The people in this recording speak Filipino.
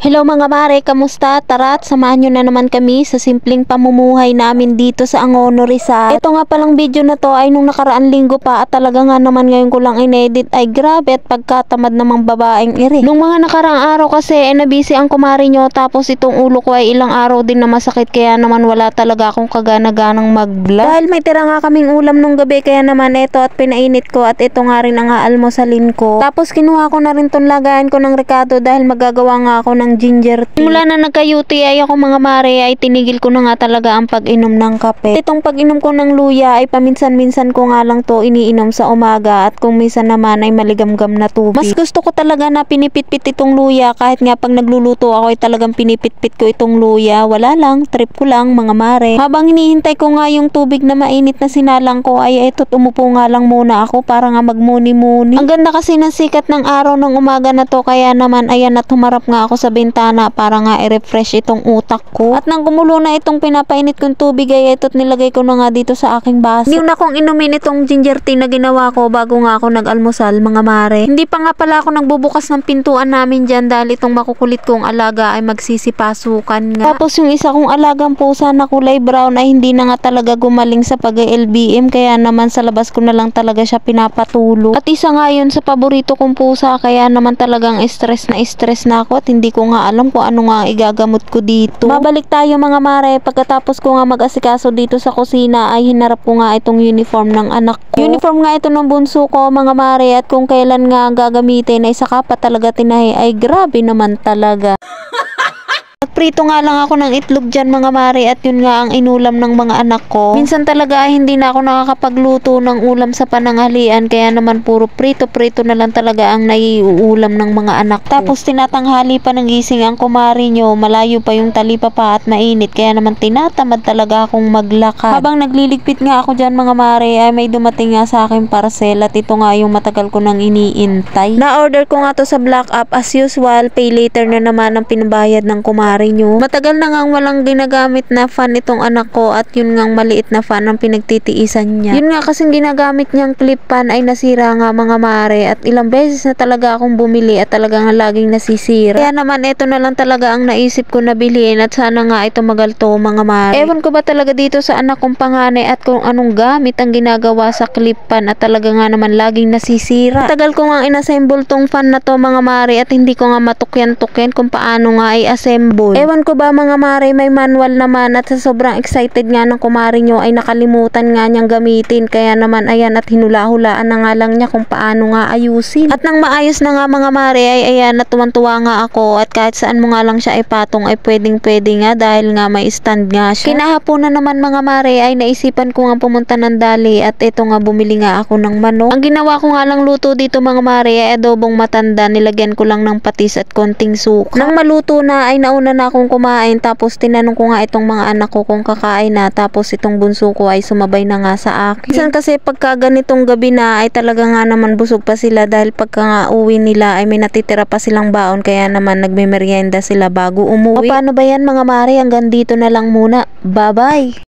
Hello mga mare, kamusta? Tara at samahan nyo na naman kami sa simpleng pamumuhay namin dito sa Angono, Rizal. Ito nga palang video na to ay nung nakaraan linggo pa at talaga nga naman ngayon ko lang inedit ay grabe at pagkatamad namang babaeng iri. Nung mga nakarang araw kasi ay nabisi ang kumari nyo tapos itong ulo ko ay ilang araw din na masakit kaya naman wala talaga akong kagana-ganang mag-vlog. Dahil may tira nga kaming ulam nung gabi kaya naman ito at pinainit ko at ito nga rin ang aalmosalin ko. Tapos kinuha ko na rin tong lagayan ko ng Ricardo dahil magagawa nga ako ng ginger tea. Mula na nagka-UTI ako mga mare ay tinigil ko na nga talaga ang pag-inom ng kape. Itong pag-inom ko ng luya ay paminsan-minsan ko nga lang to iniinom sa umaga at kung minsan naman ay maligamgam na tubig. Mas gusto ko talaga na pinipit-pit itong luya kahit nga pag nagluluto ako ay talagang pinipit-pit ko itong luya. Wala lang, trip ko lang mga mare. Habang hinihintay ko nga yung tubig na mainit na sinalang ko ay ito't umupo nga lang muna ako para nga magmuni-muni. Ang ganda kasi ng sikat ng araw ng umaga na to kaya naman ayan at humarap nga ako sa bintana para nga i-refresh itong utak ko. At nang gumulo na itong pinapainit kong tubig ay ito't nilagay ko na nga dito sa aking baso. Hindi na kong inumin itong ginger tea na ginawa ko bago nga ako nag-almusal mga mare. Hindi pa nga pala ako nagbubukas ng pintuan namin dyan dahil itong makukulit kong alaga ay magsisipasukan nga. Tapos yung isa kong alagang pusa na kulay brown ay hindi na nga talaga gumaling sa pag-LBM kaya naman sa labas ko na lang talaga siya pinapatulog. At isa nga yun sa paborito kong pusa kaya naman talagang stress na ako at hindi ko nga alam kung ano nga igagamot ko dito. Babalik tayo mga mare. Pagkatapos ko nga mag-asikaso dito sa kusina ay hinarap ko nga itong uniform ng anak ko. Uniform nga ito ng bunso ko mga mare at kung kailan nga gagamitin ay saka pa talaga tinahi ay grabe naman talaga. Nagprito nga lang ako ng itlog dyan mga mare at yun nga ang inulam ng mga anak ko. Minsan talaga ay hindi na ako nakakapagluto ng ulam sa pananghalian kaya naman puro prito-prito na lang talaga ang naiuulam ng mga anak ko. Tapos tinatanghali pa ng gising ang kumari nyo, malayo pa yung talipapa at mainit kaya naman tinatamad talaga akong maglakad. Habang nagliligpit nga ako dyan mga mare ay may dumating nga sa akin parcel at ito nga yung matagal ko nang iniintay. Na-order ko nga to sa Black App as usual, pay later na naman ang pinabayad ng kumari nyo. Matagal na ngang walang ginagamit na fan itong anak ko at yun ngang maliit na fan ang pinagtitiisan niya. Yun nga kasing ginagamit niyang clip fan ay nasira nga mga mare at ilang beses na talaga akong bumili at talagang laging nasisira. Kaya naman ito na lang talaga ang naisip ko na bilhin at sana nga ito magalto mga mare. Ewan ko ba talaga dito sa anak kong panganay at kung anong gamit ang ginagawa sa clip fan at talaga nga naman laging nasisira. Tagal ko nga inassemble tong fan na to mga mare at hindi ko nga matukyan-tukyan kung paano nga i-assemble. Ewan ko ba mga mare may manual naman at sa sobrang excited nga ng kumari nyo ay nakalimutan nga niyang gamitin kaya naman ayan at hinula-hulaan na nga lang niya kung paano nga ayusin. At nang maayos na nga mga mare ay ayan at tuwan-tuwa nga ako at kahit saan mo nga lang siya ipatong ay pwedeng-pwede nga dahil nga may stand nga siya. Kinahaponan naman mga mare ay naisipan ko nga pumunta ng dali at ito nga bumili nga ako ng manok. Ang ginawa ko nga lang luto dito mga mare ay adobong matanda, nilagyan ko lang ng patis at konting suka. Nang maluto na ay nauna na akong kumain tapos tinanong ko nga itong mga anak ko kung kakain na tapos itong bunso ko ay sumabay na nga sa akin. Minsan kasi pagka ganitong gabi na ay talaga nga naman busog pa sila dahil pagka nga uwi nila ay may natitira pa silang baon kaya naman nagme-merienda sila bago umuwi. O paano ba yan mga mare, hanggang dito na lang muna. Bye bye!